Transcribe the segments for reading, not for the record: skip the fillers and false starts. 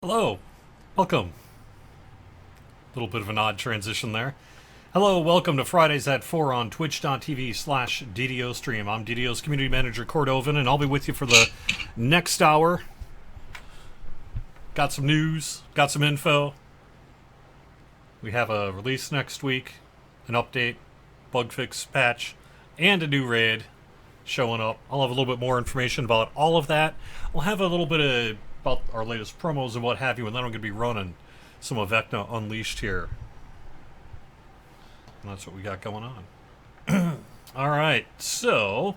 Hello, welcome. A little bit of an odd transition there. Hello, welcome to Fridays at 4 on twitch.tv/DDO stream. I'm DDO's community manager, Cordovan, and I'll be with you for the next hour. Got some news, got some info. We have a release next week, an update, bug fix patch, and a new raid showing up. I'll have a little bit more information about all of that. We'll have a little bit about our latest promos and what have you, and then I'm going to be running some of Vecna Unleashed here. And that's what we got going on. Alright, so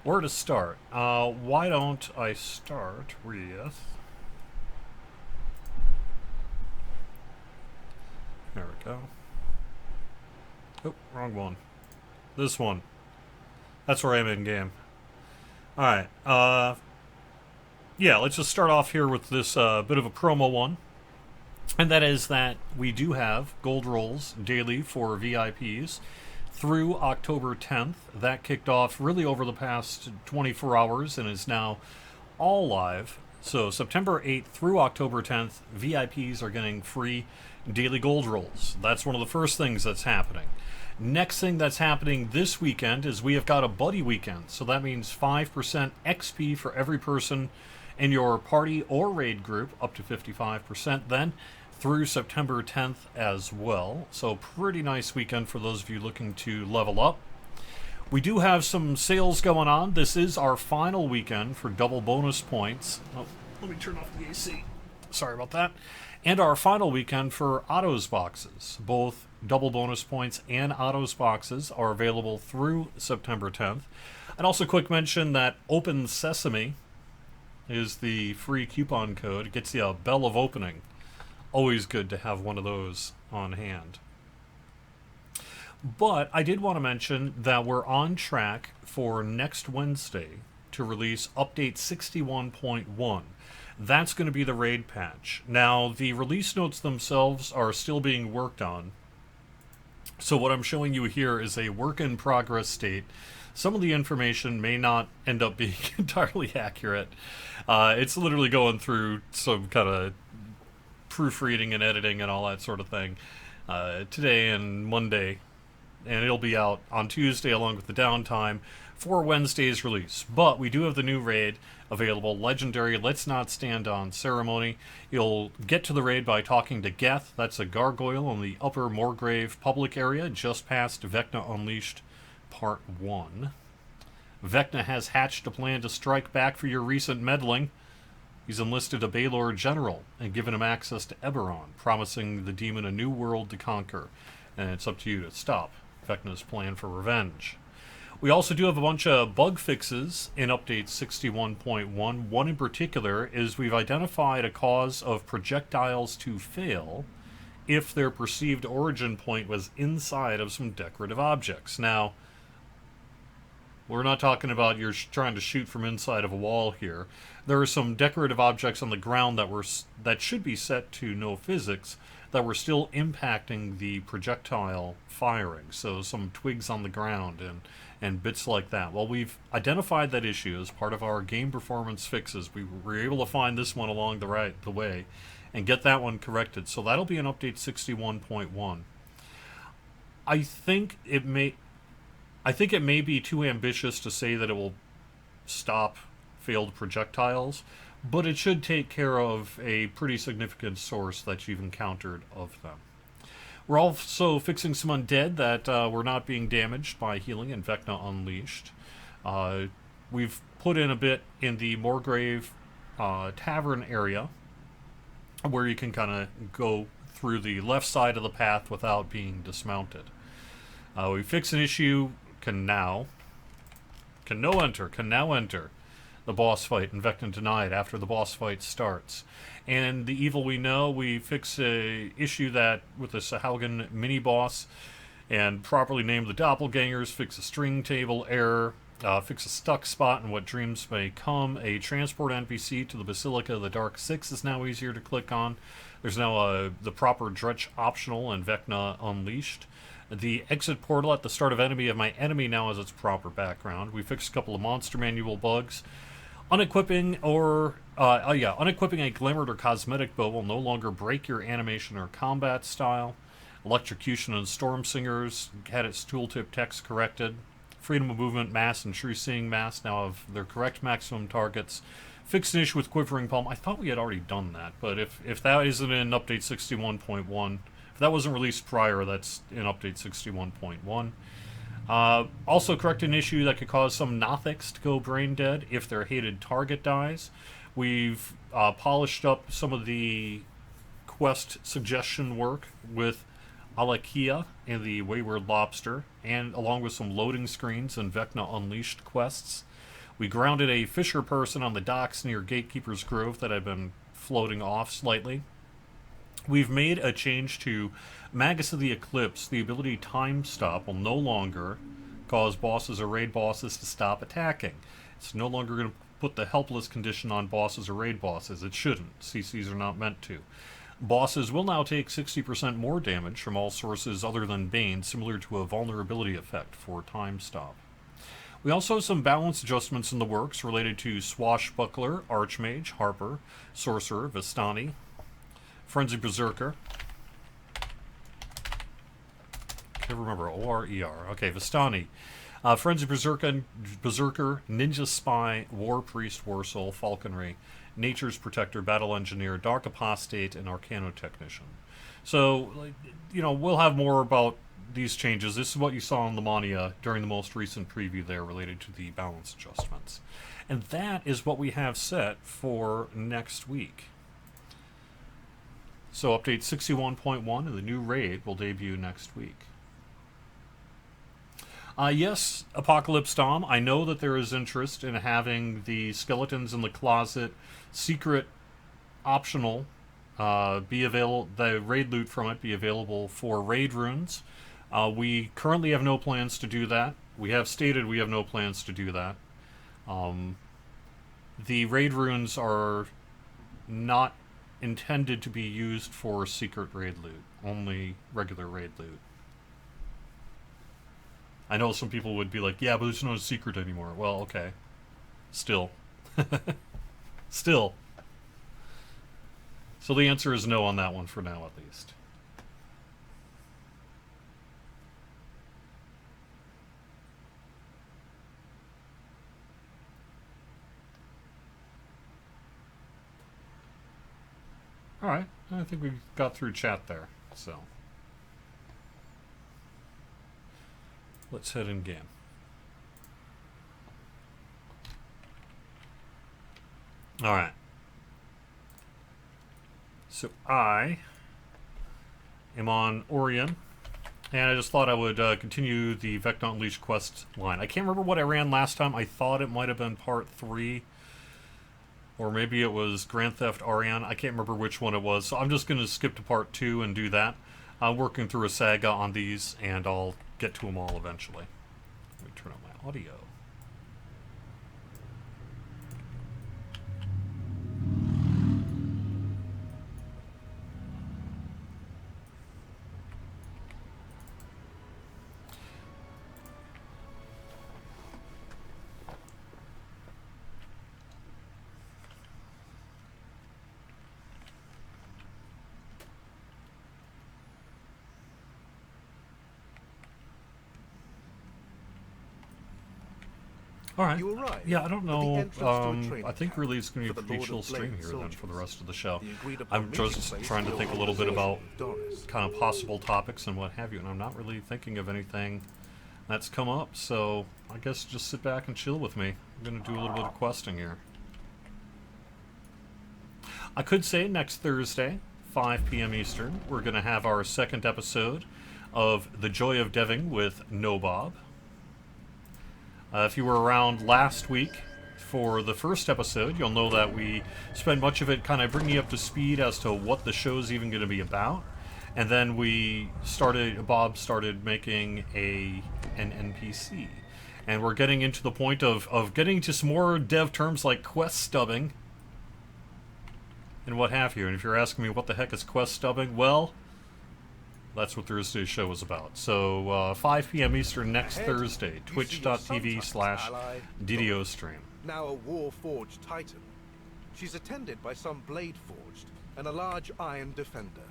where to start? Why don't I start with... There we go. Oh, wrong one. This one. That's where I am in game. Alright, yeah, let's just start off here with this bit of a promo one. And that is that we do have gold rolls daily for VIPs through October 10th. That kicked off really over the past 24 hours and is now all live. So September 8th through October 10th, VIPs are getting free daily gold rolls. That's one of the first things that's happening. Next thing that's happening this weekend is we have got a buddy weekend. So that means 5% XP for every person in your party or raid group, up to 55% then, through September 10th as well. So pretty nice weekend for those of you looking to level up. We do have some sales going on. This is our final weekend for double bonus points. Oh, let me turn off the AC. Sorry about that. And our final weekend for Autos boxes. Both double bonus points and Autos boxes are available through September 10th. And also quick mention that Open Sesame is the free coupon code. It gets you a bell of opening. Always good to have one of those on hand. But I did want to mention that we're on track for next Wednesday to release update 61.1. That's going to be the raid patch. Now, the release notes themselves are still being worked on. So what I'm showing you here is a work in progress state. Some of the information may not end up being entirely accurate. It's literally going through some kind of proofreading and editing and all that sort of thing today and Monday. And it'll be out on Tuesday along with the downtime for Wednesday's release. But we do have the new raid available, Legendary Let's Not Stand on Ceremony. You'll get to the raid by talking to Geth. That's a gargoyle in the upper Moorgrave public area just past Vecna Unleashed Part 1. Vecna has hatched a plan to strike back for your recent meddling. He's enlisted a Baelor general and given him access to Eberron, promising the demon a new world to conquer. And it's up to you to stop Vecna's plan for revenge. We also do have a bunch of bug fixes in update 61.1. One in particular is we've identified a cause of projectiles to fail if their perceived origin point was inside of some decorative objects. Now, we're not talking about you're trying to shoot from inside of a wall here. There are some decorative objects on the ground that should be set to no physics that were still impacting the projectile firing. So some twigs on the ground and bits like that. Well, we've identified that issue as part of our game performance fixes. We were able to find this one along the way and get that one corrected. So that'll be in update 61.1. I think it may be too ambitious to say that it will stop failed projectiles, but it should take care of a pretty significant source that you've encountered of them. We're also fixing some undead that were not being damaged by healing in Vecna Unleashed. We've put in a bit in the Moorgrave Tavern area where you can kind of go through the left side of the path without being dismounted. We fixed an issue. Can now enter the boss fight in Vecna Denied after the boss fight starts. And the evil we know, we fix a issue that with the Sahaugen mini boss and properly name the doppelgangers, fix a string table error, fix a stuck spot in What Dreams May Come. A transport NPC to the Basilica of the Dark Six is now easier to click on. There's now the proper Dretch optional in Vecna Unleashed. The exit portal at the start of enemy of my enemy now has its proper background. We fixed a couple of monster manual bugs. Unequipping unequipping a glamoured or cosmetic bow will no longer break your animation or combat style. Electrocution and Storm Singers had its tooltip text corrected. Freedom of Movement, Mass, and True Seeing Mass now have their correct maximum targets. Fixed an issue with Quivering Palm. I thought we had already done that, but if that isn't in Update 61.1, if that wasn't released prior, that's in Update 61.1. Also corrected an issue that could cause some Nothics to go brain dead if their hated target dies. We've polished up some of the quest suggestion work with Alakia and the Wayward Lobster, and along with some loading screens and Vecna Unleashed quests. We grounded a fisher person on the docks near Gatekeeper's Grove that had been floating off slightly. We've made a change to Magus of the Eclipse. The ability Time Stop will no longer cause bosses or raid bosses to stop attacking. It's no longer going to put the helpless condition on bosses or raid bosses. It shouldn't. CCs are not meant to. Bosses will now take 60% more damage from all sources other than Bane, similar to a vulnerability effect for Time Stop. We also have some balance adjustments in the works related to Swashbuckler, Archmage, Harper, Sorcerer, Vistani, Frenzy Berserker. Can't remember. O-R-E-R. Okay, Vistani. Frenzy Berserker, Ninja Spy, War Priest, War Soul, Falconry, Nature's Protector, Battle Engineer, Dark Apostate, and Arcano Technician. So, we'll have more about these changes. This is what you saw in Lamania during the most recent preview there related to the balance adjustments. And that is what we have set for next week. So update 61.1 and the new raid will debut next week. Yes, Apocalypse Dom, I know that there is interest in having the Skeletons in the Closet secret optional be available, the raid loot from it be available for raid runes. We currently have no plans to do that. We have stated we have no plans to do that. The raid runes are not intended to be used for secret raid loot, only regular raid loot. I know some people would be like, yeah, but there's no secret anymore. Well, okay. Still. Still. So the answer is no on that one for now, at least. Alright, I think we got through chat there, so. Let's head in game. Alright. So I am on Orion, and I just thought I would continue the Vecna Unleashed quest line. I can't remember what I ran last time. I thought it might have been part 3. Or maybe it was Grand Theft Arion. I can't remember which one it was. So I'm just going to skip to part 2 and do that. I'm working through a saga on these, and I'll get to them all eventually. Let me turn on my audio. Alright. Yeah, I don't know. I think really it's going to be a pretty chill stream here then for the rest of the show. I'm just trying to think a little bit about kind of possible topics and what have you, and I'm not really thinking of anything that's come up, so I guess just sit back and chill with me. I'm going to do a little bit of questing here. I could say next Thursday, 5 p.m. Eastern, we're going to have our second episode of The Joy of Deving with Nobob. If you were around last week for the first episode, you'll know that we spent much of it kind of bringing you up to speed as to what the show's even going to be about. And then Bob started making an NPC. And we're getting into the point of getting to some more dev terms like quest stubbing and what have you. And if you're asking me what the heck is quest stubbing, well, that's what Thursday's show is about. So, 5 p.m. Eastern next Thursday, twitch.tv/DDO stream. now a war-forged titan. She's attended by some blade-forged and a large iron defender.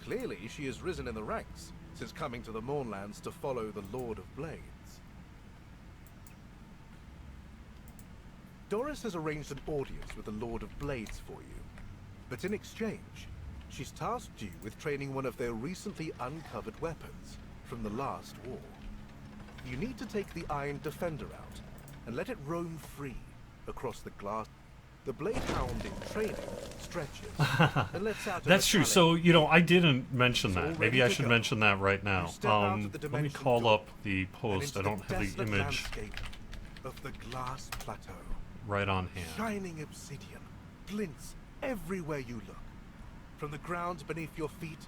Clearly, she has risen in the ranks since coming to the Mournlands to follow the Lord of Blades. Doris has arranged an audience with the Lord of Blades for you, but in exchange, she's tasked you with training one of their recently uncovered weapons from the last war. You need to take the Iron Defender out and let it roam free across the glass. The Blade Hound in training stretches and lets out. That's true. So, you know, I didn't mention that. Maybe I should mention that right now. Let me call up the post. I don't have the image of the glass plateau. Right on hand. Shining obsidian glints everywhere you look. From the ground beneath your feet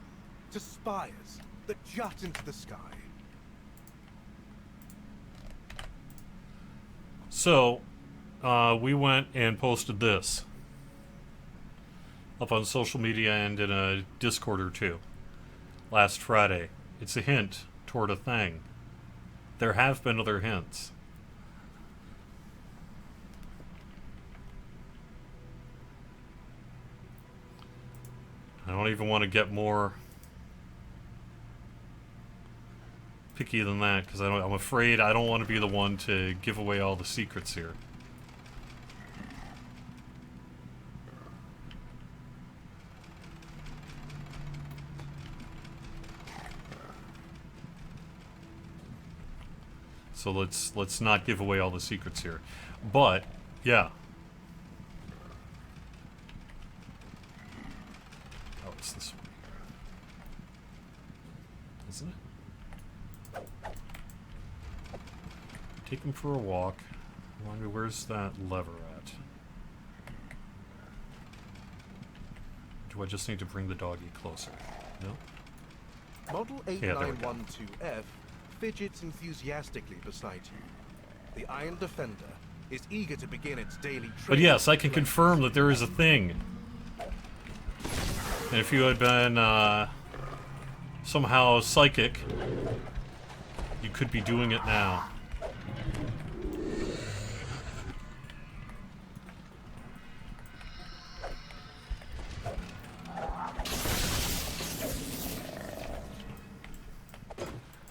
to spires that jut into the sky. So, we went and posted this up on social media and in a Discord or two last Friday. It's a hint toward a thing. There have been other hints. I don't even want to get more picky than that, because I'm afraid I don't want to be the one to give away all the secrets here. So let's not give away all the secrets here. But yeah. Oh, it's this one here. Isn't it? Take him for a walk. Where's that lever at? Do I just need to bring the doggy closer? No? Model 8912F fidgets enthusiastically beside you. The Iron Defender is eager to begin its daily training. But yes, I can confirm that there is a thing. And if you had been somehow psychic, you could be doing it now.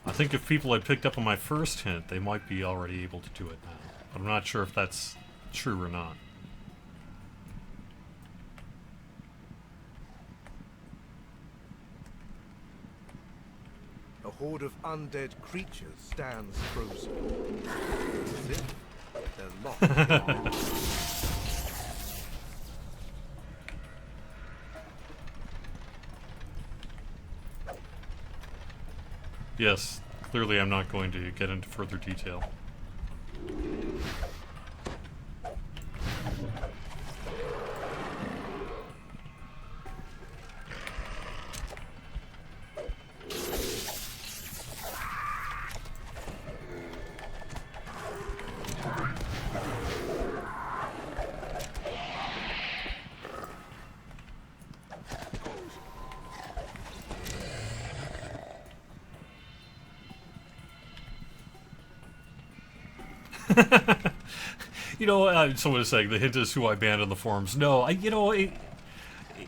I think if people had picked up on my first hint, they might be already able to do it now. But I'm not sure if that's true or not. A horde of undead creatures stands frozen, as if they're locked. Yes, clearly I'm not going to get into further detail. You know, someone is saying the hint is who I banned on the forums. No,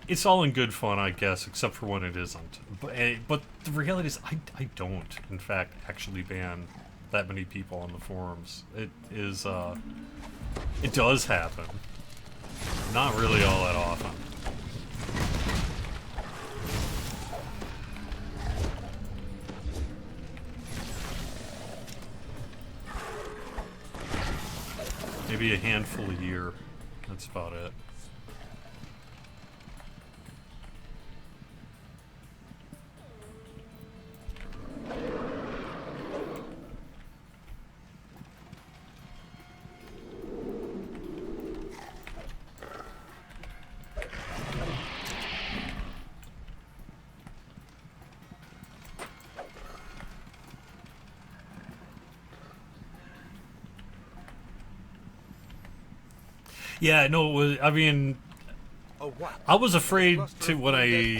it's all in good fun, I guess, except for when it isn't. But the reality is, I don't, in fact, actually ban that many people on the forums. It does happen. Not really all that often. Maybe a handful a year. That's about it. Yeah, no, it was, I mean, I was afraid to, when I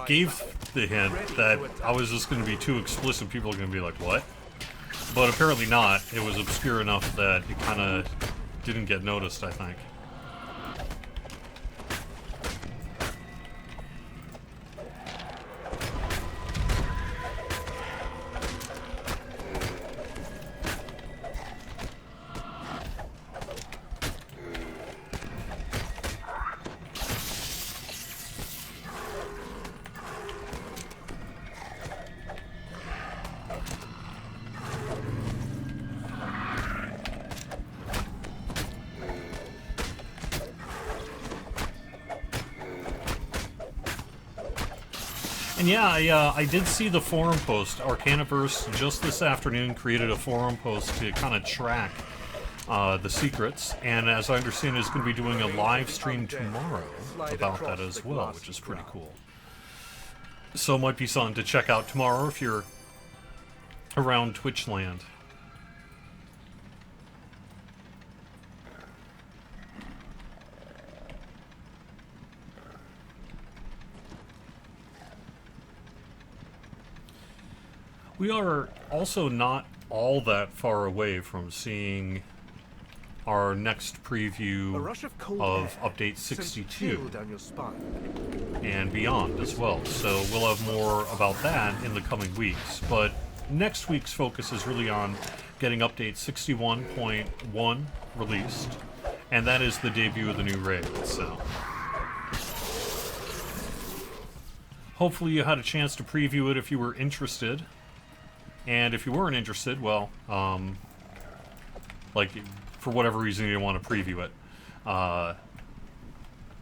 gave the hint, that I was just going to be too explicit. People are going to be like, what? But apparently not. It was obscure enough that it kind of didn't get noticed, I think. And yeah, I did see the forum post. Arcaniverse just this afternoon created a forum post to kind of track the secrets, and as I understand, is going to be doing a live stream tomorrow about that as well, which is pretty cool. So it might be something to check out tomorrow if you're around Twitch land. We are also not all that far away from seeing our next preview of Update 62 and beyond as well. So we'll have more about that in the coming weeks. But next week's focus is really on getting Update 61.1 released, and that is the debut of the new raid. So hopefully you had a chance to preview it if you were interested. And if you weren't interested, well, like, for whatever reason you didn't want to preview it,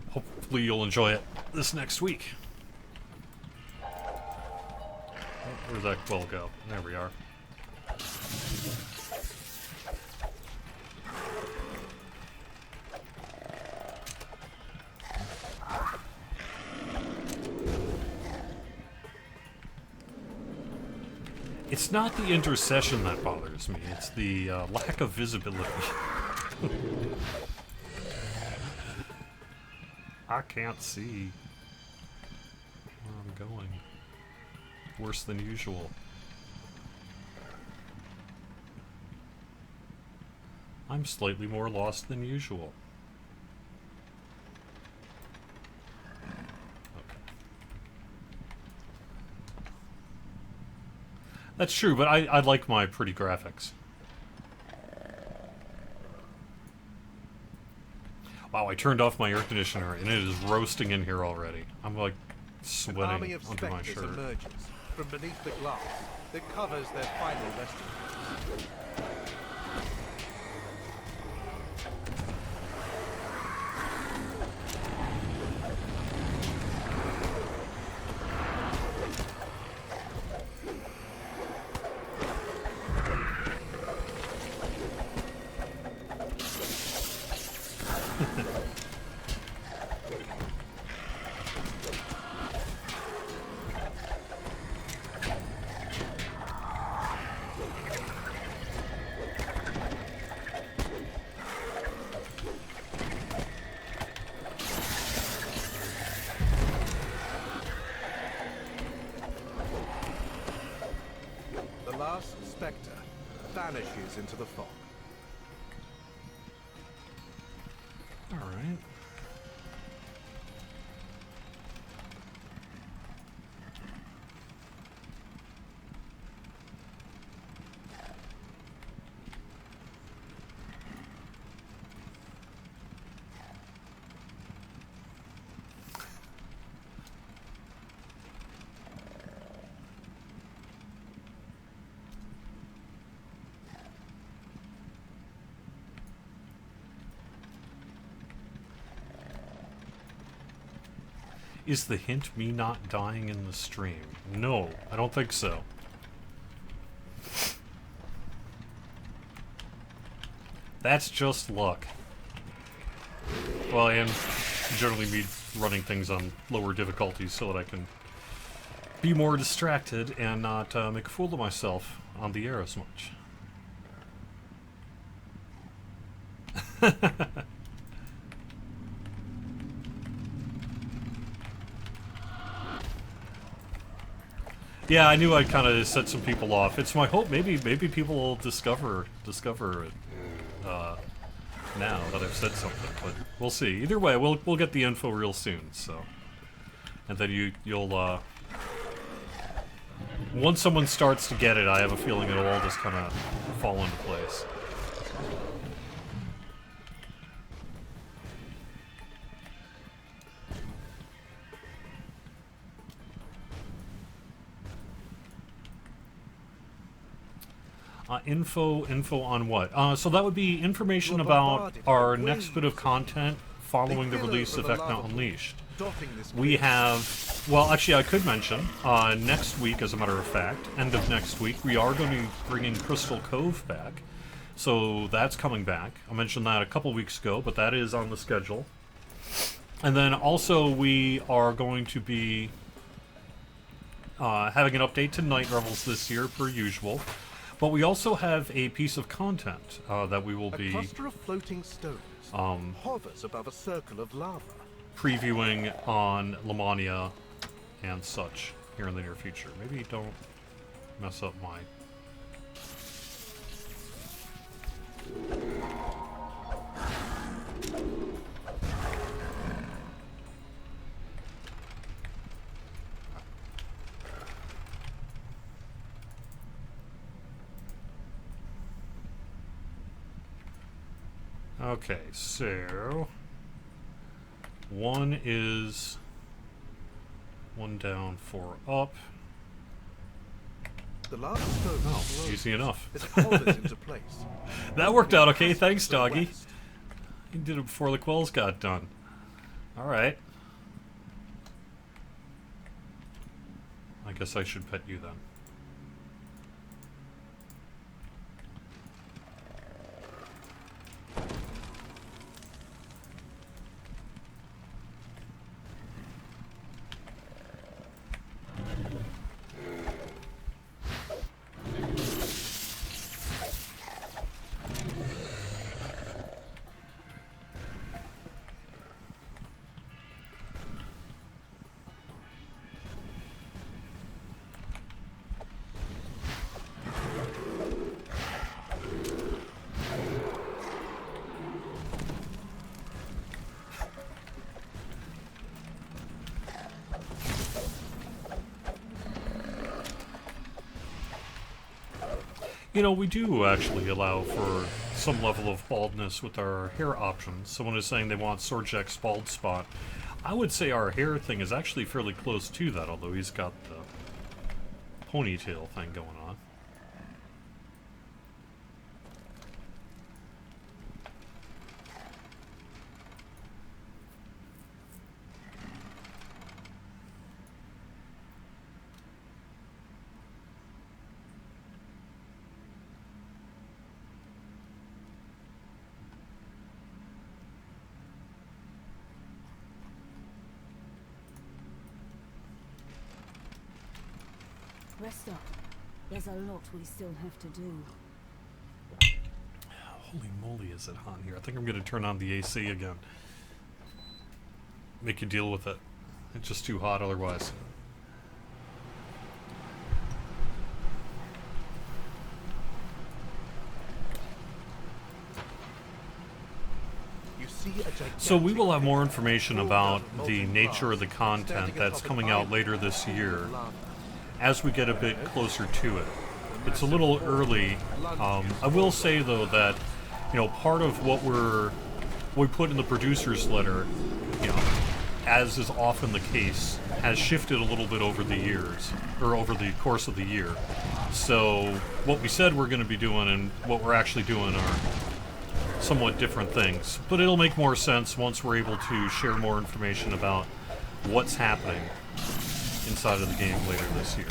hopefully you'll enjoy it this next week. Oh, where'd that quill go? There we are. It's not the intercession that bothers me, it's the lack of visibility. I can't see where I'm going. Worse than usual. I'm slightly more lost than usual. That's true, but I like my pretty graphics. Wow, I turned off my air conditioner and it is roasting in here already. I'm like sweating under my shirt. Emerges from beneath the glass that covers their final resting place. Spectre vanishes into the fog. All right. Is the hint me not dying in the stream? No, I don't think so. That's just luck. Well, and generally me running things on lower difficulties so that I can be more distracted and not make a fool of myself on the air as much. Yeah, I knew I'd kind of set some people off. It's my hope maybe people will discover it now that I've said something, but we'll see. Either way, we'll get the info real soon. So, and then you'll once someone starts to get it, I have a feeling it'll all just kind of fall into place. Info on what? So that would be information about our next bit of content following the release of Vecna Unleashed. We have, well, actually, I could mention, next week, as a matter of fact, end of next week, we are going to be bringing Crystal Cove back. So that's coming back. I mentioned that a couple weeks ago, but that is on the schedule. And then also we are going to be having an update to Night Revels this year, per usual. But we also have a piece of content that we will be... A cluster of floating stones hovers above a circle of lava. Previewing on Lamania and such here in the near future. Maybe don't mess up my... Okay, so... One is... One down, 4 up. The lava stone easy enough. as it hovers into place. That worked out okay, thanks, doggy. You did it before the quills got done. Alright. I guess I should pet you then. You know, we do actually allow for some level of baldness with our hair options. Someone is saying they want Sorjak's bald spot. I would say our hair thing is actually fairly close to that, although he's got the ponytail thing going on. Rest up. There's a lot we still have to do. Holy moly, is it hot here. I think I'm going to turn on the AC again. Make you deal with it. It's just too hot otherwise. So we will have more information about the nature of the content that's coming out later this year as we get a bit closer to it. It's a little early. I will say though that, you know, part of what we put in the producer's letter, you know, as is often the case, has shifted a little bit over the years, or over the course of the year. So what we said we're going to be doing and what we're actually doing are somewhat different things. But it'll make more sense once we're able to share more information about what's happening inside of the game later this year.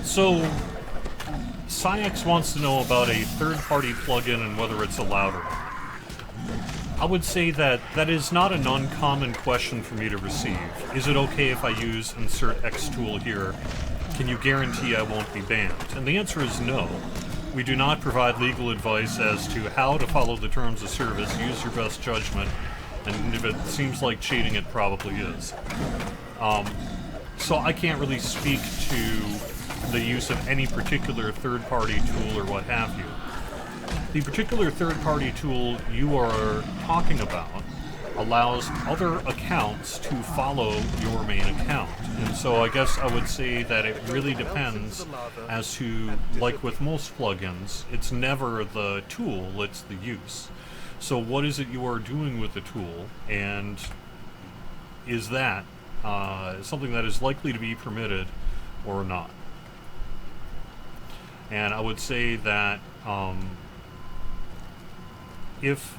So Syax wants to know about a third-party plugin and whether it's allowed or not. I would say that that is not an uncommon question for me to receive. Is it okay if I use insert X tool here? Can you guarantee I won't be banned? And the answer is no. We do not provide legal advice as to how to follow the terms of service. Use your best judgment, and if it seems like cheating, it probably is. So I can't really speak to the use of any particular third-party tool or what have you. The particular third-party tool you are talking about allows other accounts to follow your main account. And so I guess I would say that it really depends as to, like with most plugins, it's never the tool, it's the use. So what is it you are doing with the tool, and is that something that is likely to be permitted or not? And I would say that if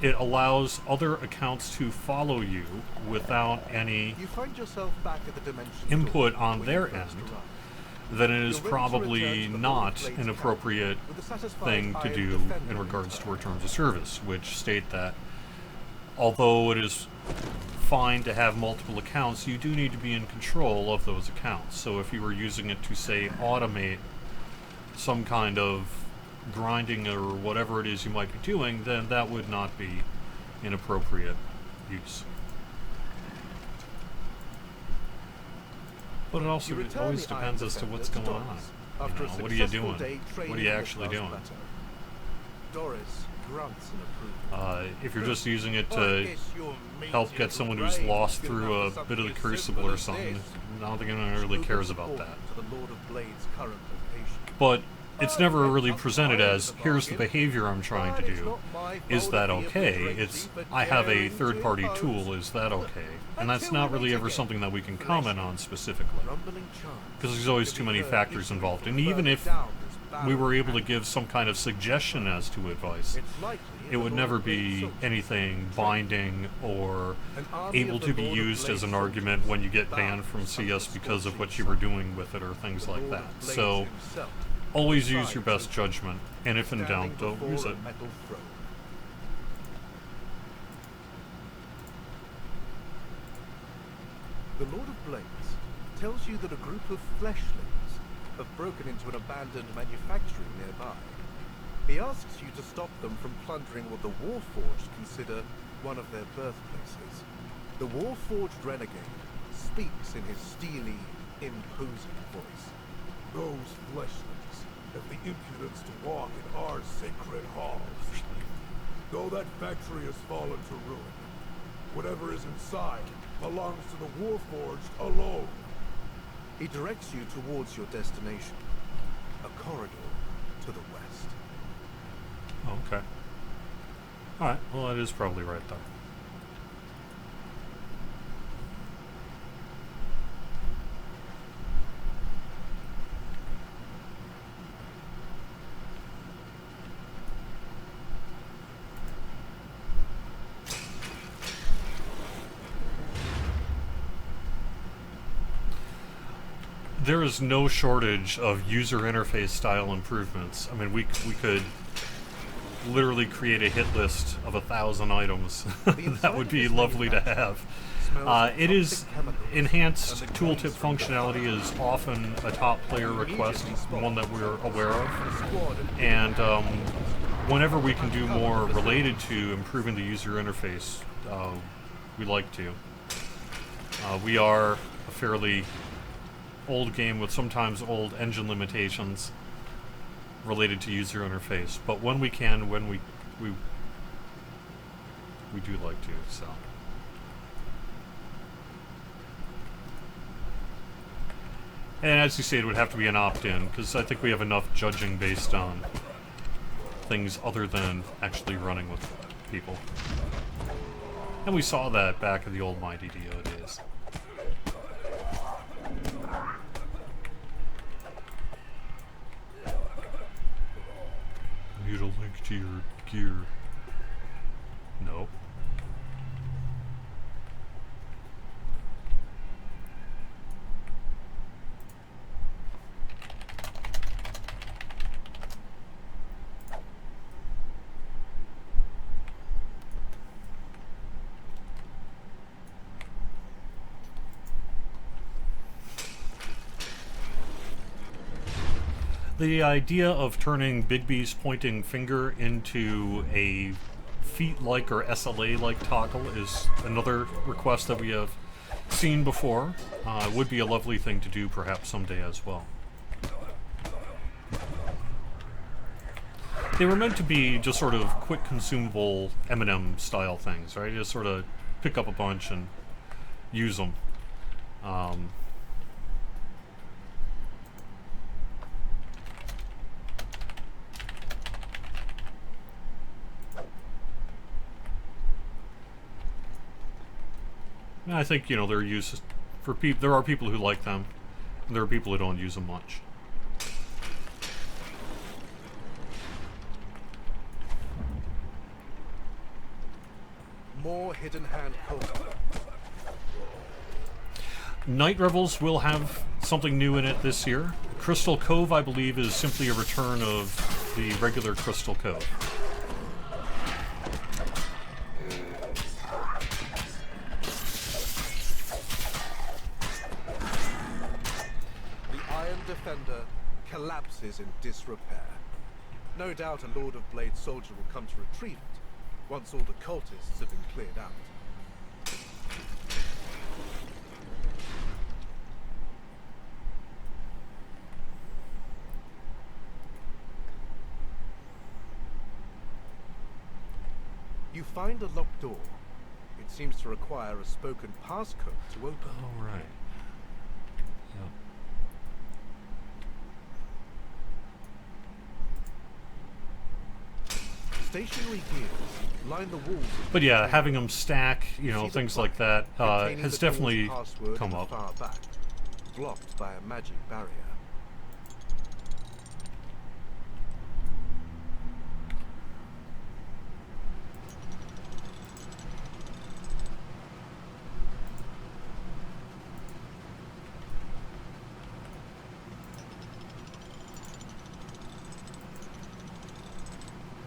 it allows other accounts to follow you without any You find yourself back at the dimension input door on where their you first end, arrived. then it is You're ready to probably return to the not Blades an camp appropriate with a satisfied thing eye to of do defender in regards to our return. terms of service, which state that although it is fine to have multiple accounts, you do need to be in control of those accounts. So if you were using it to, say, automate some kind of grinding or whatever it is you might be doing, then that would not be inappropriate use. But it also You it return always the depends Iron as to Defender what's to going on. Doris You after know, a what are you successful doing? day What are training you on the actually Blast doing? Plateau. Doris grunts in approval. If you're just using it I to guess your help mate's get someone who's brain lost is through gonna a have bit of the something as Crucible simple or as something, this. I don't think anyone really Spoken cares about support that. to the Lord of Blade's current location. But it's never really Not presented mine as, is a here's the bargain, behavior I'm trying to but it's do. not my Is fault that if he okay? obliterates It's, you for I have a daring to third-party impose. tool, is that okay? And that's Until not we really meet ever again. something that we can Bless comment you. on specifically. Rumbling charms Because there's always to too be many heard factors issuing involved. from And even further if down this we were barren able to path. give some kind of suggestion as to advice, It's likely it the would Lord never of Blade's be soldiers. anything binding or An army able of the to be Lord of used as an Blade's argument soldiers when you get bound banned from under CS the because of scorching what you were sun. doing with it or things The like Lord that. of Blades So himself, always use your besides best judgment, and if in standing doubt, don't before use a it. metal throne. The Lord of Blades tells you that a group of fleshlings have broken into an abandoned manufacturing nearby. He asks you to stop them from plundering what the Warforged consider one of their birthplaces. The Warforged renegade speaks in his steely, imposing voice. Those fleshlings have the impudence to walk in our sacred halls. Though that factory has fallen to ruin, whatever is inside belongs to the Warforged alone. He directs you towards your destination, a corridor to the west. Oh, okay. Alright, well, that is probably right there. There is no shortage of user interface style improvements. I mean, we could literally create a hit list of 1,000 items. That would be lovely to have. It is enhanced tooltip functionality is often a top player request, one that we're aware of, and whenever we can do more related to improving the user interface, we like to. We are a fairly old game with sometimes old engine limitations related to user interface, but when we can, when we do like to, so. And as you say, it would have to be an opt-in, because I think we have enough judging based on things other than actually running with people. And we saw that back in the old Mighty DO days. Need a link to your gear. No. the idea of turning Bigby's pointing finger into a feet-like or SLA-like toggle is another request that we have seen before. Would be a lovely thing to do perhaps someday as well. They were meant to be just sort of quick consumable M&M style things, right? Just sort of pick up a bunch and use them. I think, you know, they're used for people. There are people who like them, and there are people who don't use them much. More hidden hand cultists. Night Revels will have something new in it this year. Crystal Cove, I believe, is simply a return of the regular Crystal Cove. Defender collapses in disrepair. No doubt a Lord of Blade soldier will come to retrieve it once all the cultists have been cleared out. You find a locked door. It seems to require a spoken passcode to open. All right. Yep. Stationary gears line the walls. But yeah, having them stack, you know, things like that has definitely come up. Far back, blocked by a magic barrier.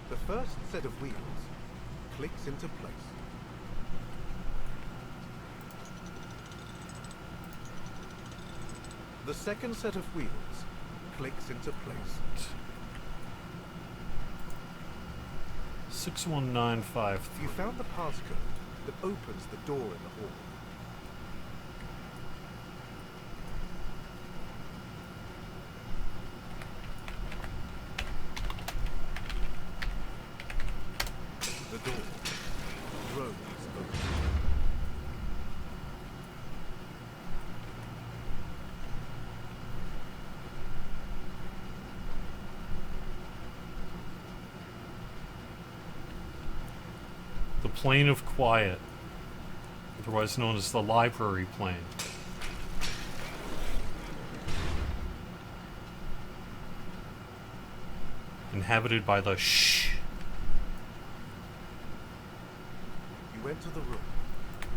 The first set of wheels clicks into place. The second set of wheels clicks into place. 61953. You found the passcode that opens the door in the hall. The door grows open. The Plane of Quiet, otherwise known as the Library Plane. Inhabited by the Shh. You enter the room,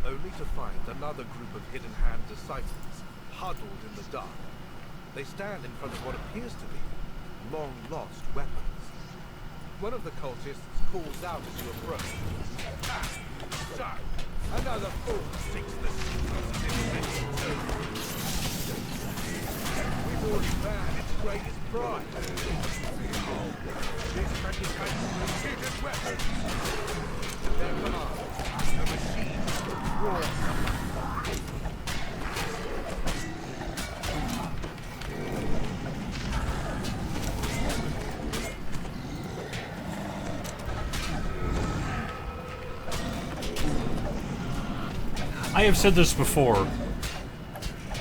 only to find another group of hidden hand disciples huddled in the dark. They stand in front of what appears to be long-lost weapons. One of the cultists calls out as you approach. Ah, so, another fool seeks the secrets of invention. We've already found its greatest prize. This manufactures hidden weapons. Their command, a machine of war. I have said this before,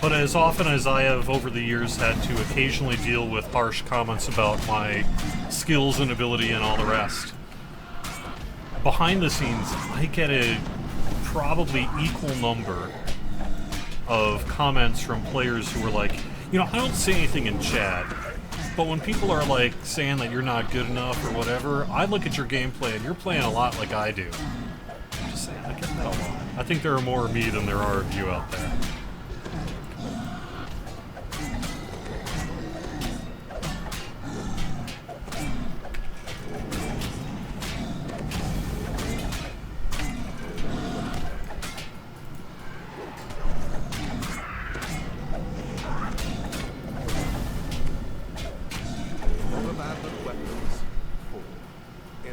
but as often as I have over the years had to occasionally deal with harsh comments about my skills and ability and all the rest, behind the scenes I get a probably equal number of comments from players who are like, you know, I don't say anything in chat, but when people are like saying that you're not good enough or whatever, I look at your gameplay and you're playing a lot like I do. I'm just saying, I get that a lot. I think there are more of me than there are of you out there.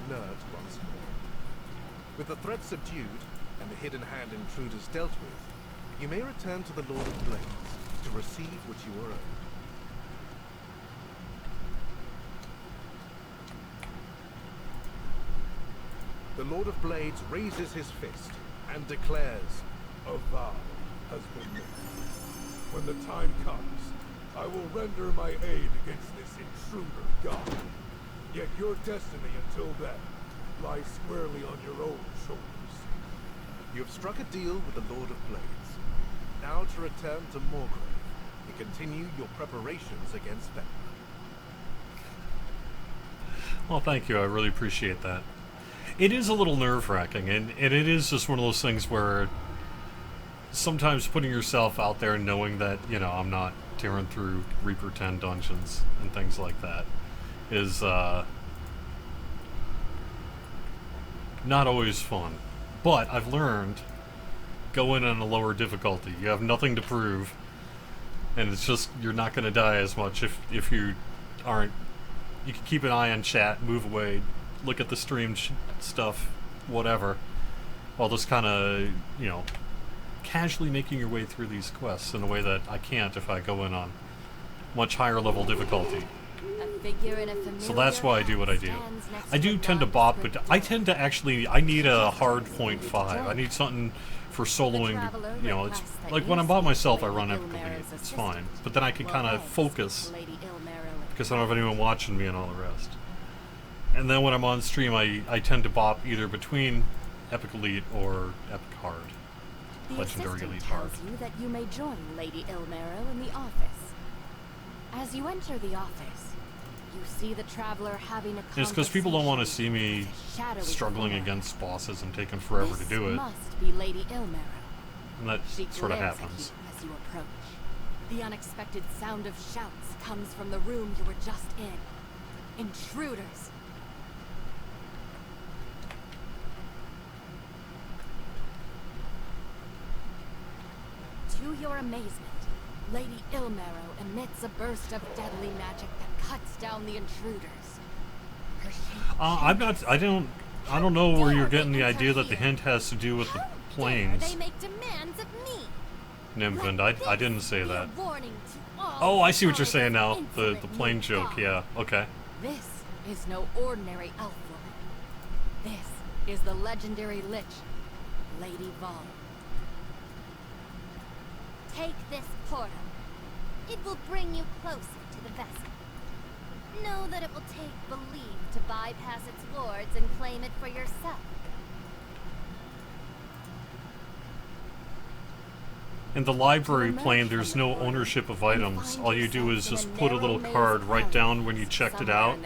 nerves once more. With the threat subdued and the hidden hand intruders dealt with, you may return to the Lord of Blades to receive what you are owed. The Lord of Blades raises his fist and declares, A vow has been made. When the time comes, I will render my aid against this intruder god. Yet your destiny until then lies squarely on your own shoulders. you have struck a deal with the Lord of Blades. Now to return to Morgrave and continue your preparations against Vecna. Well, thank you. I really appreciate that. It is a little nerve-wracking, and it is just one of those things where sometimes putting yourself out there and knowing that, you know, I'm not tearing through Reaper 10 dungeons and things like that is not always fun. But I've learned, go in on a lower difficulty. You have nothing to prove, and it's just, you're not going to die as much if you aren't. You can keep an eye on chat, move away, look at the stream stuff, whatever, while just kind of, you know, casually making your way through these quests in a way that I can't if I go in on much higher level difficulty. So that's why I do what I do. I do tend to bop, but I tend to actually, I need a hard 0.5. I need something for soloing, you know, it's like when I'm by myself I run Epic Elite, it's fine. But then I can kind of focus, because I don't have anyone watching me and all the rest. And then when I'm on stream, I tend to bop either between Epic Elite or Epic Hard. Legendary Elite Hard. Tells you that you may join Lady Ilmarrow in the office. As you enter the office, you see the traveler having a conversation. It's because people don't want to see me with a shadowy struggling form. against bosses and taking forever This to do it. must be Lady Ilmarrow. And that She sort of glares at happens. you as you approach. The unexpected sound of shouts comes from the room you were just in. Intruders. To your amazement, Lady Ilmarrow emits a burst of deadly magic that cuts down the intruders. Her shape I'm not. I don't know where you're getting the idea that the hint has to do with the How planes, dare they make demands of me? Nymphind. Let I didn't this say be a that. warning to all Oh, I see what you're kinds saying of now. The insolent plane new joke. gods. Yeah. Okay. This is no ordinary elf woman. This is the legendary lich, Lady Vol. Take this portal. It will bring you closer to the vessel. Know that it will take belief to bypass its wards and claim it for yourself. In the library plane, there's no ownership of items. All you do is just put a little card right down when you checked it out,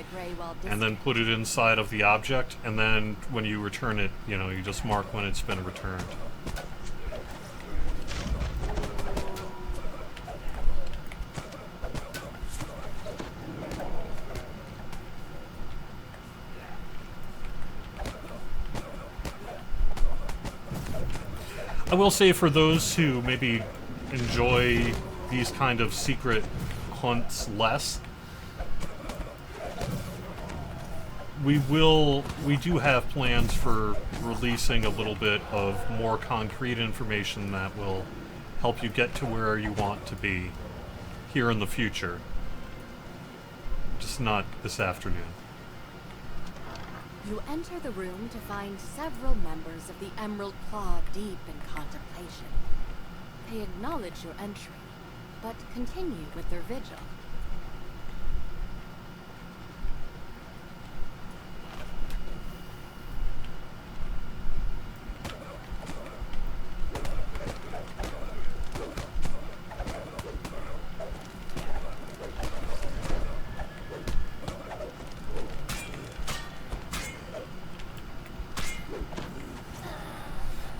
and then put it inside of the object, and then when you return it, you know, you just mark when it's been returned. I will say, for those who maybe enjoy these kind of secret hunts less, we do have plans for releasing a little bit of more concrete information that will help you get to where you want to be here in the future. Just not this afternoon. You enter the room to find several members of the Emerald Claw deep in contemplation. They acknowledge your entry, but continue with their vigil.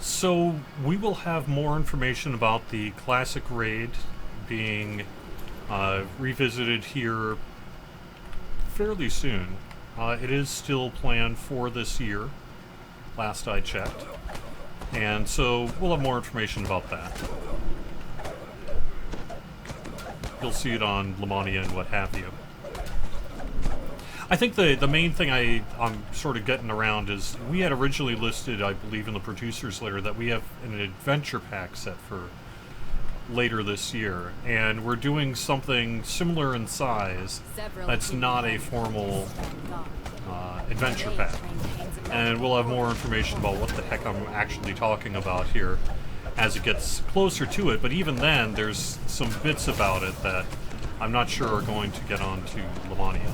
So we will have more information about the classic raid being revisited here fairly soon. It is still planned for this year, last I checked, and so we'll have more information about that. You'll see it on Lamania and what have you. I think the main thing I'm sort of getting around is we had originally listed, I believe, in the producer's letter that we have an adventure pack set for later this year, and we're doing something similar in size that's not a formal adventure pack. And we'll have more information about what the heck I'm actually talking about here as it gets closer to it, but even then there's some bits about it that I'm not sure are going to get on to Lamania.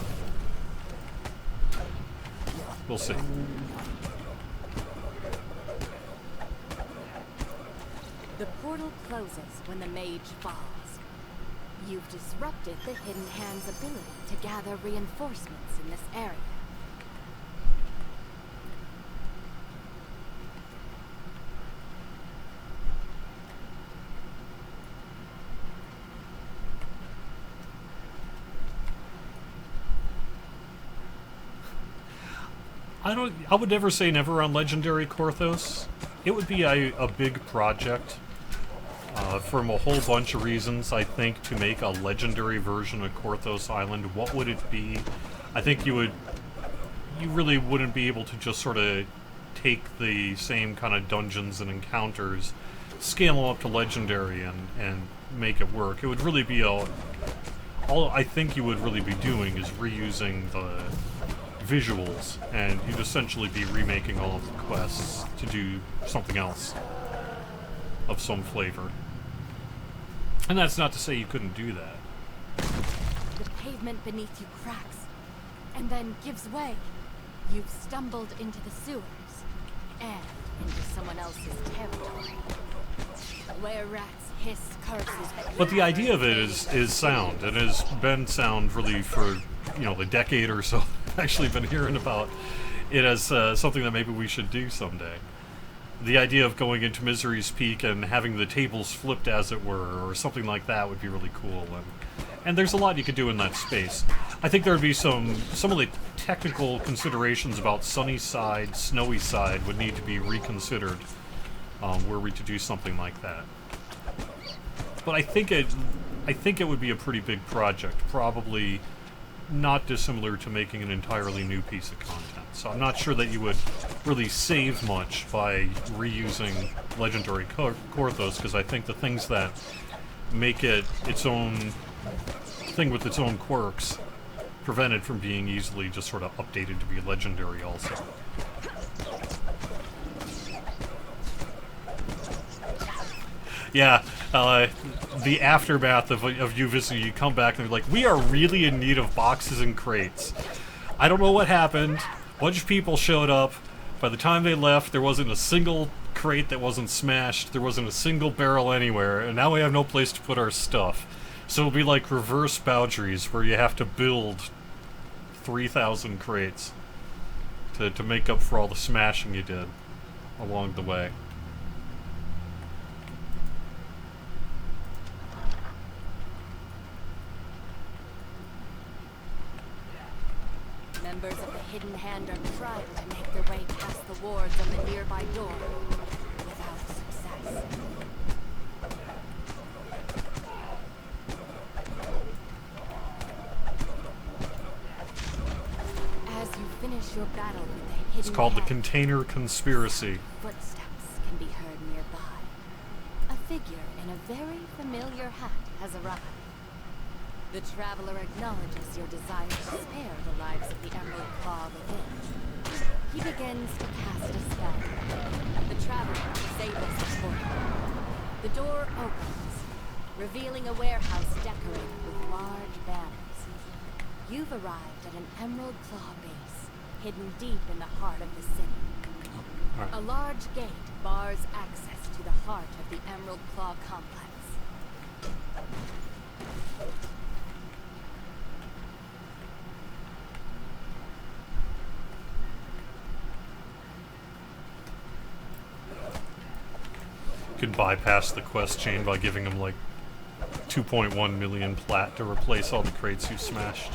We'll see. The portal closes when the mage falls. You've disrupted the Hidden Hand's ability to gather reinforcements in this area. I would never say never on Legendary Korthos. It would be a big project from a whole bunch of reasons. I think to make a legendary version of Korthos Island, what would it be? I think you really wouldn't be able to just sort of take the same kind of dungeons and encounters, scale them up to legendary and make it work. It would really be all I think you would really be doing is reusing the visuals, and you'd essentially be remaking all of the quests to do something else of some flavor. And that's not to say you couldn't do that. The pavement beneath you cracks, and then gives way. You've stumbled into the sewers, and into someone else's territory. Where rats hiss curses. But the idea of it is sound, and has been sound really for, the decade or so. I've actually been hearing about it as something that maybe we should do someday. The idea of going into Misery's Peak and having the tables flipped, as it were, or something like that would be really cool. And there's a lot you could do in that space. I think there would be some of the technical considerations about sunny side, snowy side would need to be reconsidered were we to do something like that. But I think it would be a pretty big project, probably not dissimilar to making an entirely new piece of content. So I'm not sure that you would really save much by reusing Legendary Korthos, because I think the things that make it its own thing with its own quirks prevent it from being easily just sort of updated to be legendary also. Yeah, the aftermath of you visiting, you come back and they're like, we are really in need of boxes and crates. I don't know what happened. A bunch of people showed up. By the time they left, there wasn't a single crate that wasn't smashed. There wasn't a single barrel anywhere, and now we have no place to put our stuff. So it'll be like reverse boundaries, where you have to build 3,000 crates to make up for all the smashing you did along the way. Members of the Hidden Hand are trying to make their way past the wards on the nearby door, without success. As you finish your battle with the Hidden It's called the Hand, Container Conspiracy. footsteps can be heard nearby. A figure in a very familiar hat has arrived. The traveler acknowledges your desire to spare the lives of the Emerald Claw within. He begins to cast a spell. The traveler disables the portal. The door opens, revealing a warehouse decorated with large banners. You've arrived at an Emerald Claw base, hidden deep in the heart of the city. Right. A large gate bars access to the heart of the Emerald Claw complex. Could bypass the quest chain by giving him like 2.1 million plat to replace all the crates you smashed.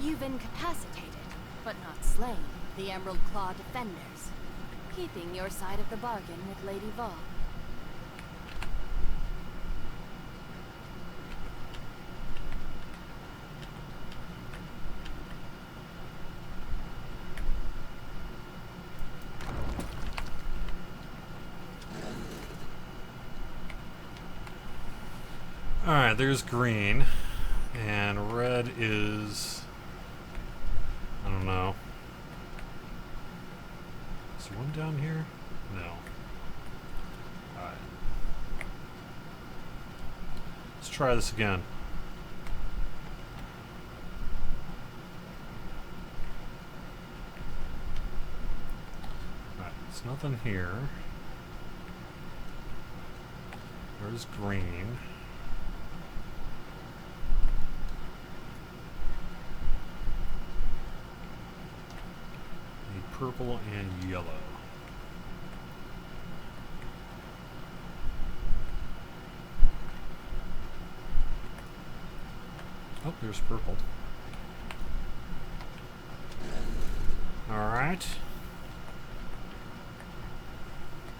You've incapacitated, but not slain, the Emerald Claw defenders, keeping your side of the bargain with Lady Vol. Alright, there's green. And red is... I don't know. Is there one down here? No. Alright. Let's try this again. Alright, there's nothing here. There's green. Need purple and yellow. Oh, there's purple. Alright.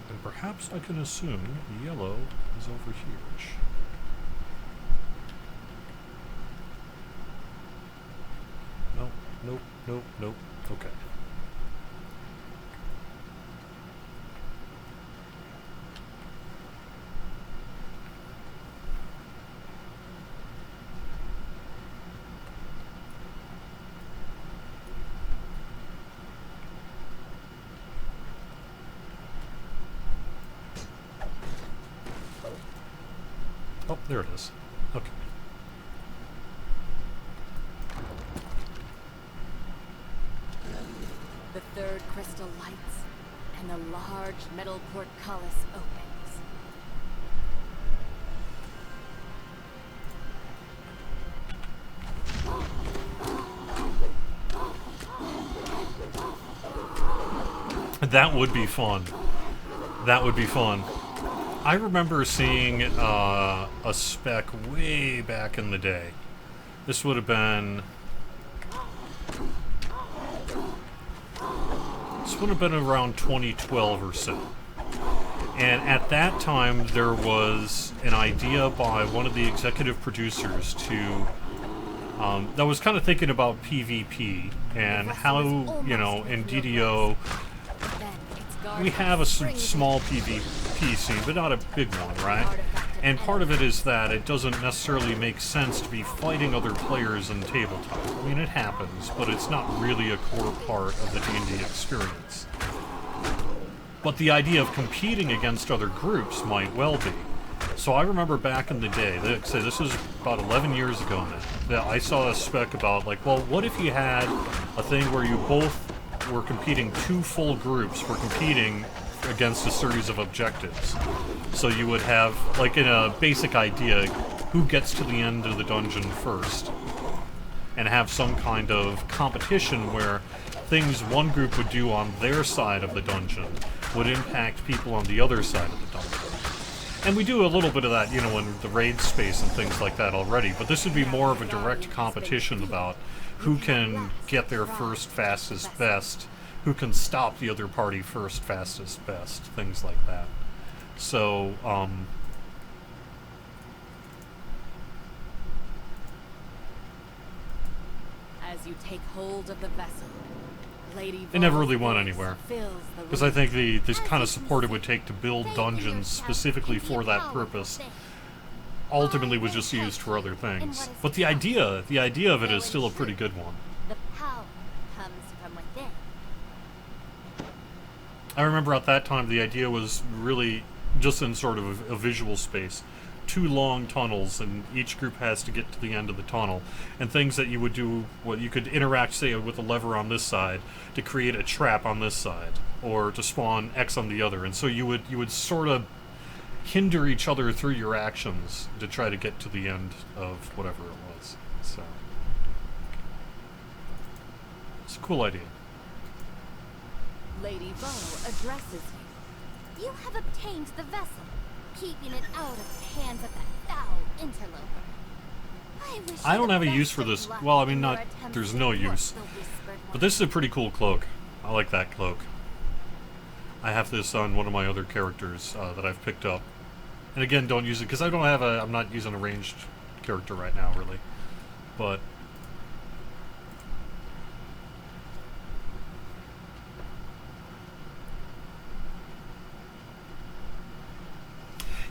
And perhaps I can assume yellow is over here. Nope, nope, nope, nope. Okay. Oh, there it is. Okay. The third crystal lights, and the large metal portcullis opens. That would be fun. That would be fun. I remember seeing a spec way back in the day. This would have been... This would have been around 2012 or so. And at that time, there was an idea by one of the executive producers to... that was kind of thinking about PvP and how, you know, in DDO... We have a small PvP scene, but not a big one, right? And part of it is that it doesn't necessarily make sense to be fighting other players in tabletop. I mean, it happens, but it's not really a core part of the D&D experience. But the idea of competing against other groups might well be. So I remember back in the day, like I say, this is about 11 years ago now, that I saw a spec about, like, well, what if you had a thing where you both were competing, two full groups were competing against a series of objectives. So you would have, like in a basic idea, who gets to the end of the dungeon first, and have some kind of competition where things one group would do on their side of the dungeon would impact people on the other side of the dungeon. And we do a little bit of that, you know, in the raid space and things like that already, but this would be more of a direct competition about who can get there first, fastest, best, who can stop the other party first, fastest, best, things like that. So, As you take hold of the vessel, Lady it never Vol's really went voice anywhere. fills the Because I think this As kind you of can support it see, would take to build faith in dungeons yourself specifically can be for a that powerful purpose thing. ultimately was just used for other things. But the idea of it is still a pretty good one. The power comes from within. I remember at that time the idea was really just in sort of a visual space. Two long tunnels, and each group has to get to the end of the tunnel. And things that you would do, well, you could interact, say, with a lever on this side to create a trap on this side, or to spawn X on the other. And so you would sort of hinder each other through your actions to try to get to the end of whatever it was. So it's a cool idea. Lady Vo addresses you. You have obtained the vessel, keeping it out of the hands of that foul interloper. I don't you have a the use best for of this. luck Well, I in mean, your not. attempts There's to no thwart use. the whispered But this is a one. pretty cool cloak. I like that cloak. I have this on one of my other characters that I've picked up. And again, don't use it because I don't have a. I'm not using a ranged character right now, really. But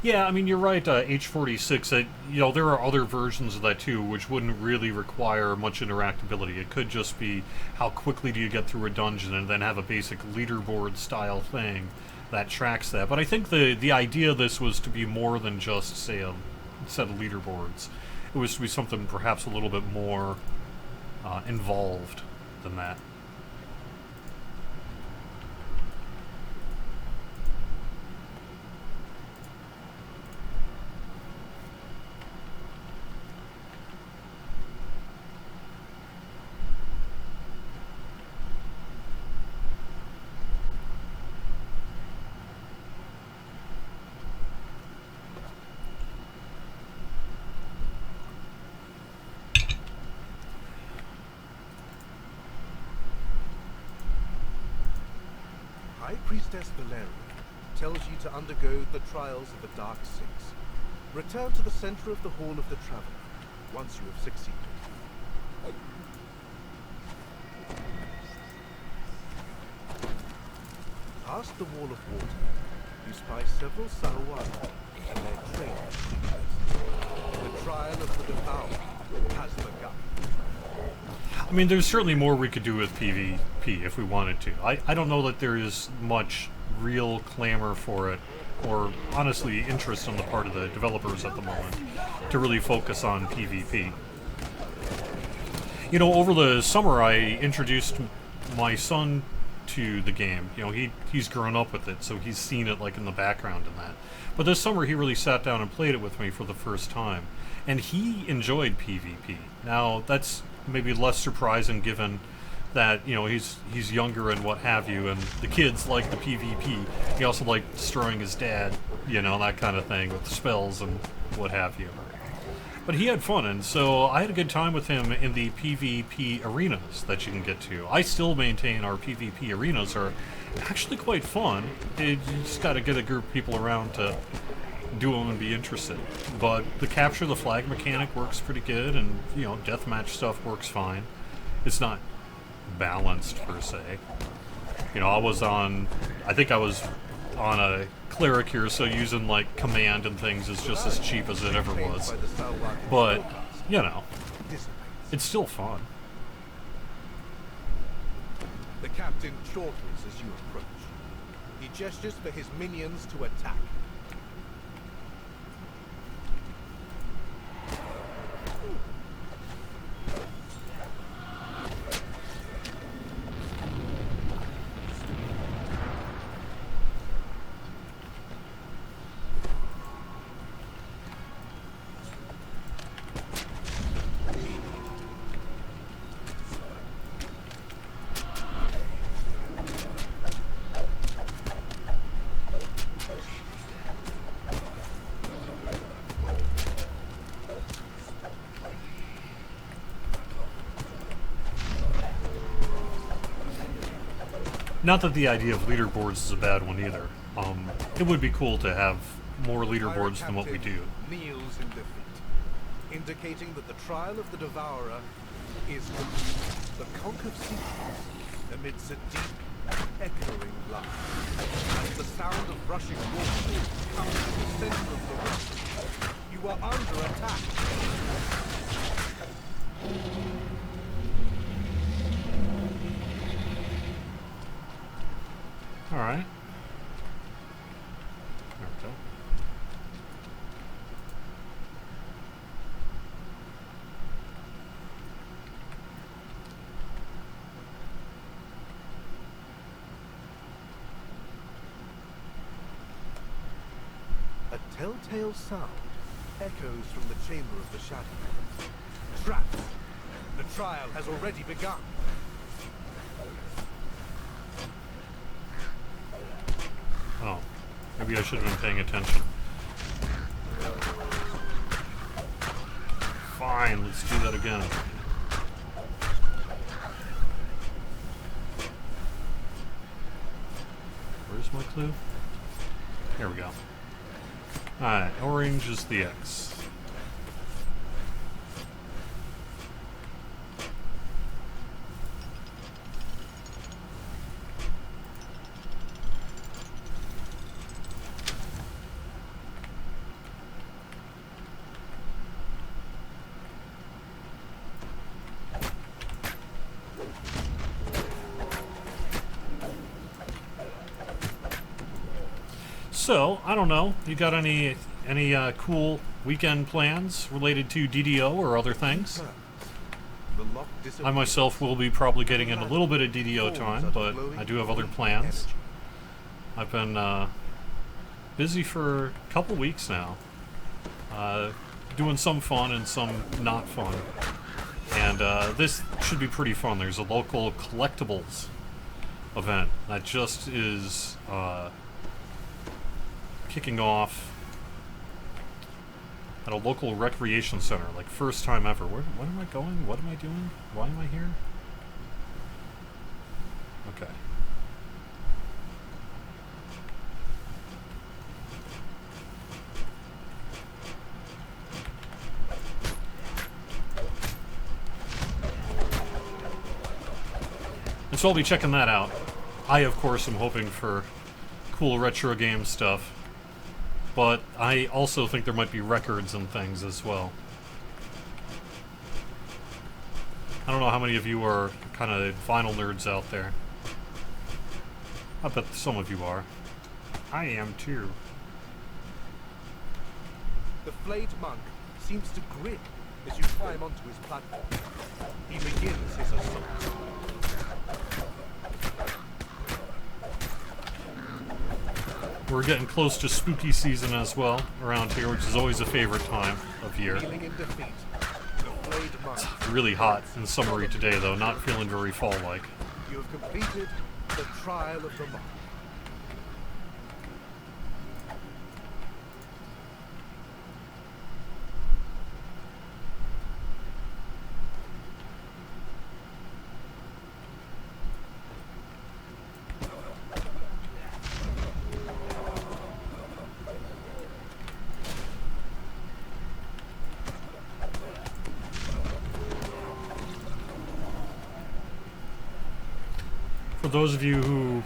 Yeah, I mean, you're right, H46, there are other versions of that too, which wouldn't really require much interactability. It could just be how quickly do you get through a dungeon and then have a basic leaderboard style thing that tracks that. But I think the idea of this was to be more than just, say, a set of leaderboards. It was to be something perhaps a little bit more involved than that. High Priestess Valeria tells you to undergo the trials of the Dark Six. Return to the center of the Hall of the Traveler once you have succeeded. Past the Wall of Water, you spy several Sahuagin and their training creatures. The trial of the Devourer has begun. I mean, there's certainly more we could do with PvP if we wanted to. I don't know that there is much real clamor for it, or honestly interest on the part of the developers at the moment, to really focus on PvP. Over the summer I introduced my son to the game. He's grown up with it, so he's seen it like in the background and that. But this summer he really sat down and played it with me for the first time, and he enjoyed PvP. Now that's maybe less surprising given that he's younger and what have you, and the kids like the PvP. He also liked destroying his dad, that kind of thing with spells and what have you. But he had fun, and so I had a good time with him in the PvP arenas that you can get to. I still maintain our PvP arenas are actually quite fun. You just got to get a group of people around to do them and be interested. But the capture the flag mechanic works pretty good, and deathmatch stuff works fine. It's not balanced per se. I think I was on a cleric here, so using like command and things is just as cheap as it ever was. But it's still fun. The captain chortles as you approach. He gestures for his minions to attack. Not that the idea of leaderboards is a bad one either. It would be cool to have more leaderboards than what we do. Kneels in defeat, indicating that the trial of the Devourer is complete. The conch of secrets amidst a deep, echoing laugh. As the sound of rushing water comes to the center of the room, you are under attack. Alright. There we go. A telltale sound echoes from the Chamber of the Shadow. Trapped! The trial has already begun. Oh, maybe I should have been paying attention. Fine, let's do that again. Where's my clue? Here we go. Alright, orange is the X. So, I don't know. You got any cool weekend plans related to DDO or other things? The lock I disappears. myself will be probably getting in a little bit of DDO time, but I do have other plans. I've been busy for a couple weeks now, doing some fun and some not fun. And this should be pretty fun. There's a local collectibles event that just is kicking off at a local recreation center, like first time ever. Where am I going? What am I doing? Why am I here? Okay. And so I'll be checking that out. I, of course, am hoping for cool retro game stuff. But I also think there might be records and things as well. I don't know how many of you are kind of vinyl nerds out there. I bet some of you are. I am too. The flayed monk seems to grin as you climb onto his platform. He begins his assault. We're getting close to spooky season as well around here, which is always a favorite time of year. Kneeling in defeat, the flayed monk. Really hot and summery today, though. Not feeling very fall-like. You have completed the trial of the monk. For those of you who...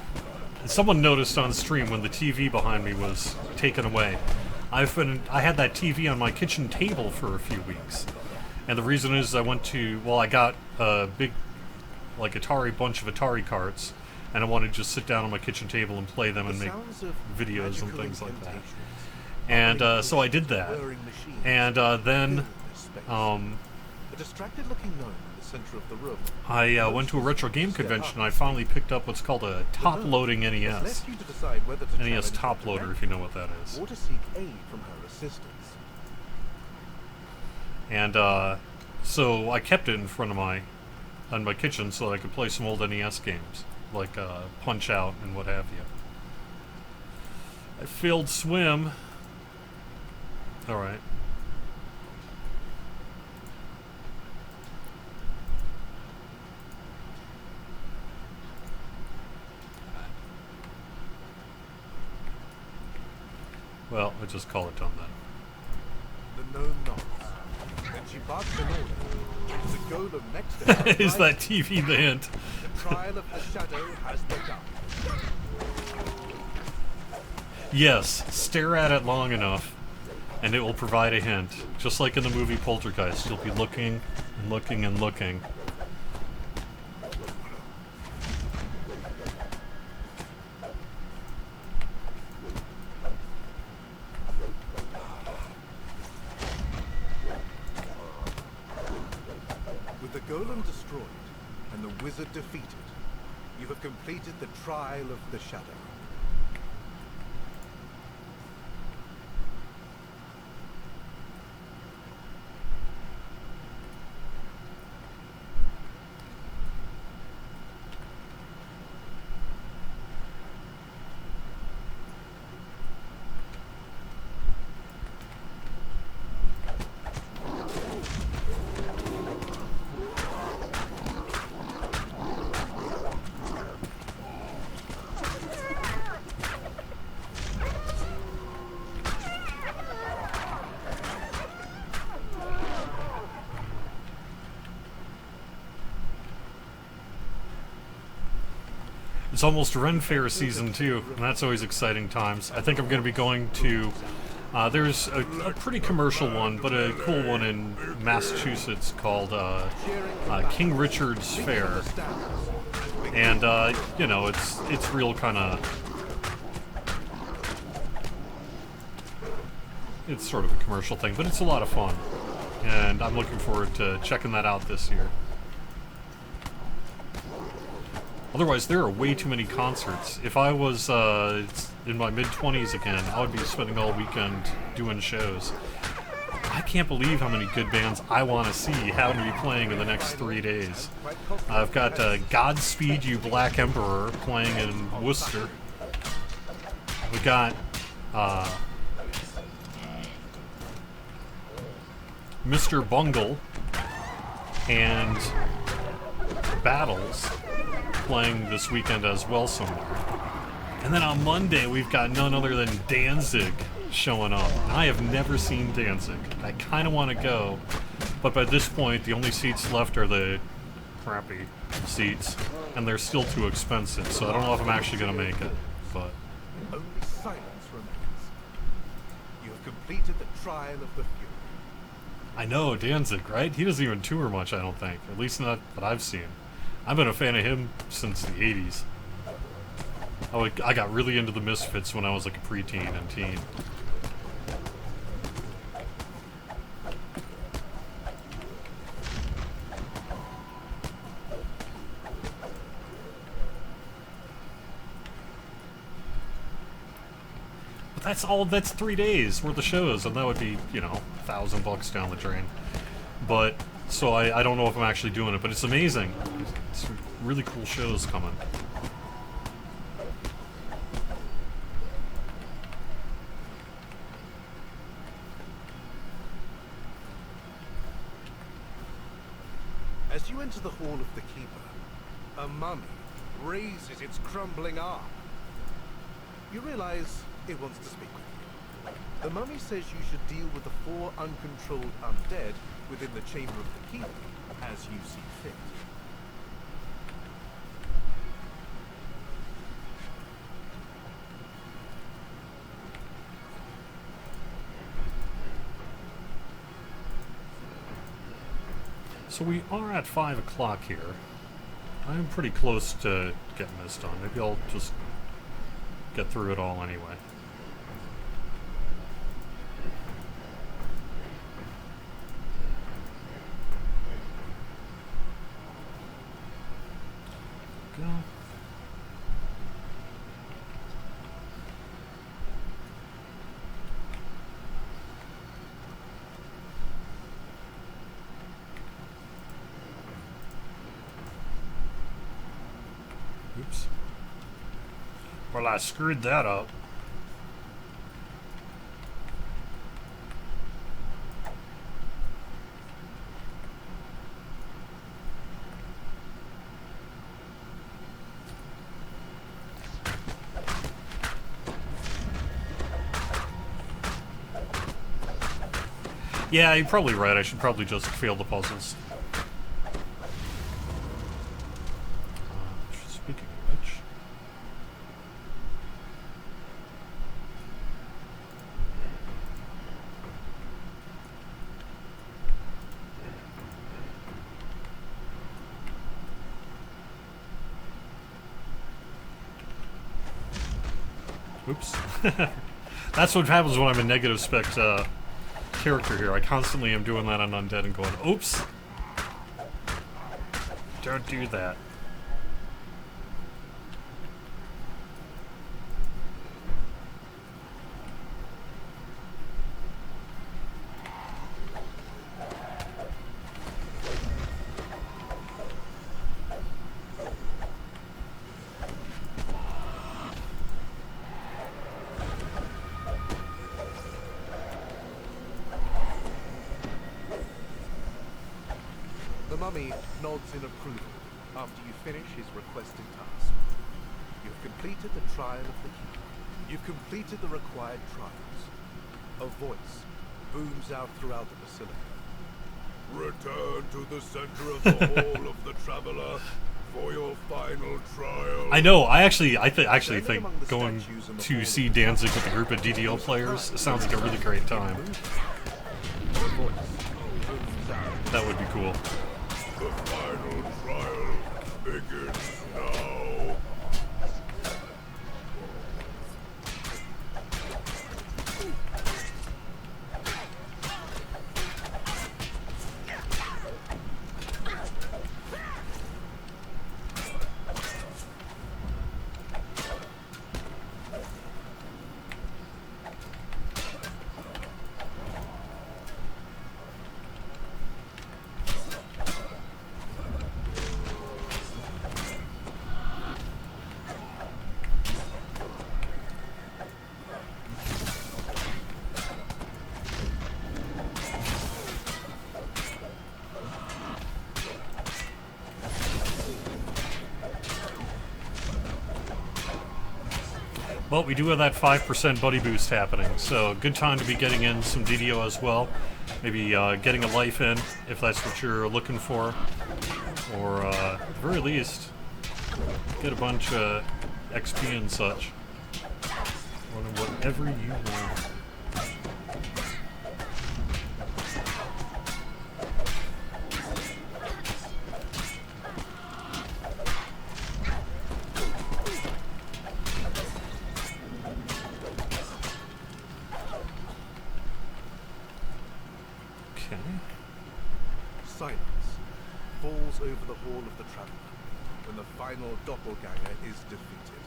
Someone noticed on stream when the TV behind me was taken away. I had that TV on my kitchen table for a few weeks. And the reason is I got a big, like, bunch of Atari carts, and I wanted to just sit down on my kitchen table and play them and make videos and things like that. And so I did that. And then a distracted-looking gnome in the center of the room. I went to a retro game convention and I finally picked up what's called a top-loading NES. Left you to decide whether to NES challenge top her loader, if you know what that is. or to seek aid from her assistants. And so I kept it in front of my kitchen so that I could play some old NES games, like Punch Out and what have you. I failed swim. Alright. Well, I just call it done then. The gnome nods. Then she barks an order. The golem next to her Is that rises. TV the hint? The trial of the shadow has begun. Yes, stare at it long enough, and it will provide a hint. Just like in the movie Poltergeist, you'll be looking and looking and looking. With the golem destroyed and the wizard defeated, you have completed the trial of the shadow. It's almost Ren Fair season too, and that's always exciting times. I think I'm going to be going to... there's a pretty commercial one, but a cool one in Massachusetts called King Richard's Fair. And, you know, it's real kind of it's sort of a commercial thing, but it's a lot of fun. And I'm looking forward to checking that out this year. Otherwise, there are way too many concerts. If I was in my mid-20s again, I would be spending all weekend doing shows. I can't believe how many good bands I want to see having to be playing in the next 3 days. I've got Godspeed You Black Emperor playing in Worcester. We got Mr. Bungle and Battles playing this weekend as well somewhere. And then on Monday, we've got none other than Danzig showing up. I have never seen Danzig. I kind of want to go, but by this point, the only seats left are the crappy seats, and they're still too expensive, so I don't know if I'm actually going to make it, but... Only silence remains. You have completed the trial of the Fury. I know, Danzig, right? He doesn't even tour much, I don't think. At least not that I've seen. I've been a fan of him since the 80s. I got really into the Misfits when I was like a preteen and teen. But that's 3 days worth of shows, and that would be, you know, $1,000 down the drain. But, so I don't know if I'm actually doing it, but it's amazing. It's really cool shows coming. As you enter the Hall of the Keeper, a mummy raises its crumbling arm. You realize it wants to speak with you. The mummy says you should deal with the 4 uncontrolled undead within the Chamber of the Keeper as you see fit. So we are at 5 o'clock here. I'm pretty close to getting this done. Maybe I'll just get through it all anyway. Go. Oops. Well, I screwed that up. Yeah, you're probably right. I should probably just fail the puzzles. Speaking of which... Oops. That's what happens when I'm a negative spec character here. I constantly am doing that on Undead and going, oops! Don't do that. The mummy nods in approval after you finish his requested task. You've completed the trial of the Keeper. You've completed the required trials. A voice booms out throughout the basilica. Return to the center of the Hall of the Traveler for your final trial. I know, I actually think going to see Danzig with a group of DDO players sounds like a really great time. That would be cool. The final trial begins now. Well, we do have that 5% buddy boost happening, so good time to be getting in some DDO as well. Maybe getting a life in, if that's what you're looking for. Or, at the very least, get a bunch of XP and such. Or whatever you want. Silence falls over the Hall of the Traveler when the final doppelganger is defeated.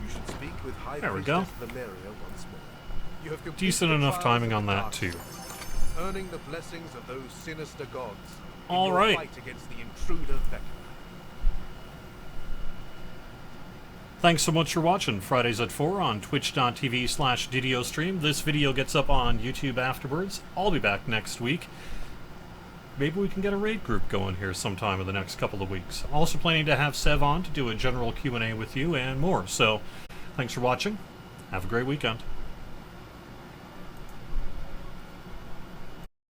You should speak with High There we go. Priestess Valeria once more. You have completed Decent the enough trials timing of on the that, Dark too. Souls, earning the blessings of those sinister gods in All your right. fight against the intruder Vecna. Thanks so much for watching Fridays at 4 on twitch.tv/DDOstream. This video gets up on YouTube afterwards. I'll be back next week. Maybe we can get a raid group going here sometime in the next couple of weeks. I'm also planning to have Sev on to do a general Q&A with you and more. So, thanks for watching. Have a great weekend.